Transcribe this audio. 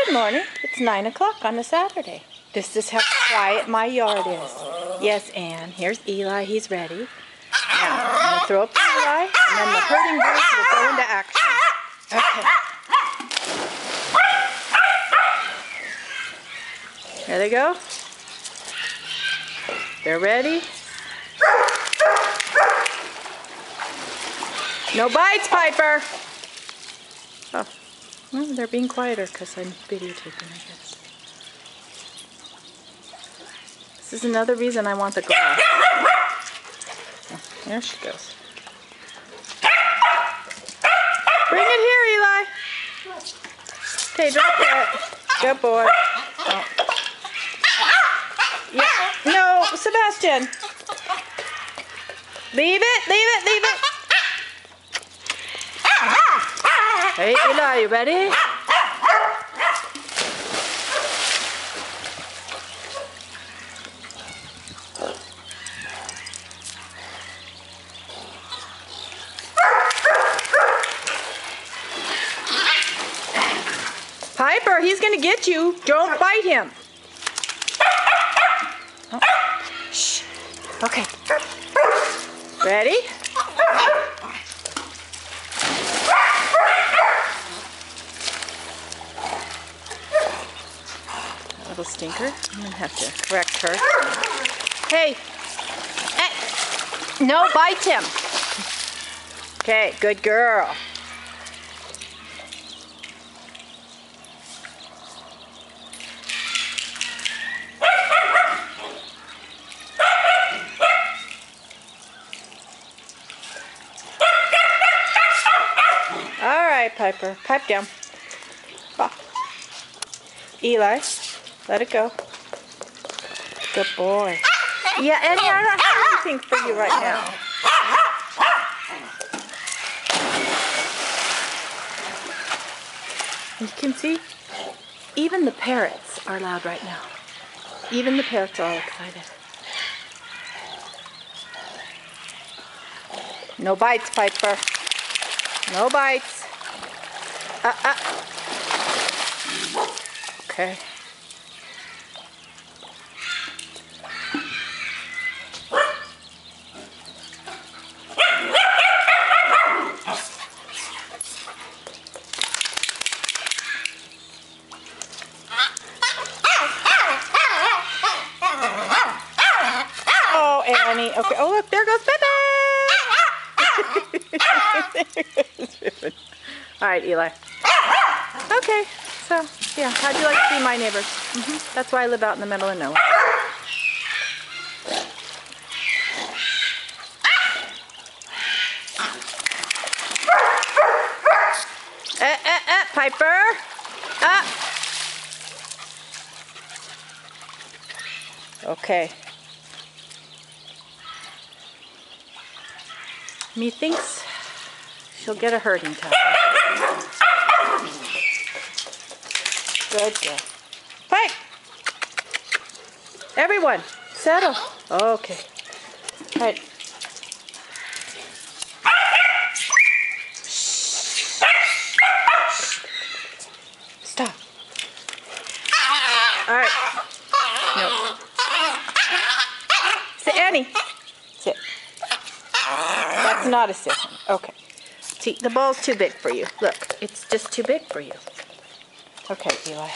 Good morning. It's 9 o'clock on a Saturday. This is how quiet my yard is. Yes, Anne. Here's Eli. He's ready. Now, I'm going to throw up to Eli, and then the herding birds will go into action. Okay. There they go. They're ready. No bites, Piper. Oh, well, they're being quieter because I'm videotaping, I guess. This is another reason I want the glass. Oh, there she goes. Bring it here, Eli. Okay, drop it. Good boy. Oh. Yeah. No, Sebastian. Leave it, leave it, leave it. Hey, Eli, you ready? Piper, he's gonna get you. Don't bite him. Oh. Shh. Okay. Ready? Little stinker. I'm gonna have to correct her. Hey! Hey! No, bite him. Okay, good girl. All right, Piper. Pipe down. Oh. Eli, let it go. Good boy. Yeah, Eddie, I don't have anything for you right now. You can see, even the parrots are loud right now. Even the parrots are all excited. No bites, Piper. No bites. Okay. Oh, Annie. Okay. Oh, look, there goes Pepe. All right, Eli. Okay, so, yeah, how'd you like to see my neighbors? That's why I live out in the middle of nowhere. Piper! Okay. Methinks she'll get a herding time. Good girl. Pipe! Everyone, settle. Okay. All right. Stop. All right. No. Sit, Annie. Sit. That's not a sit. Okay. See, the ball's too big for you. Look, it's just too big for you. Okay, Eli.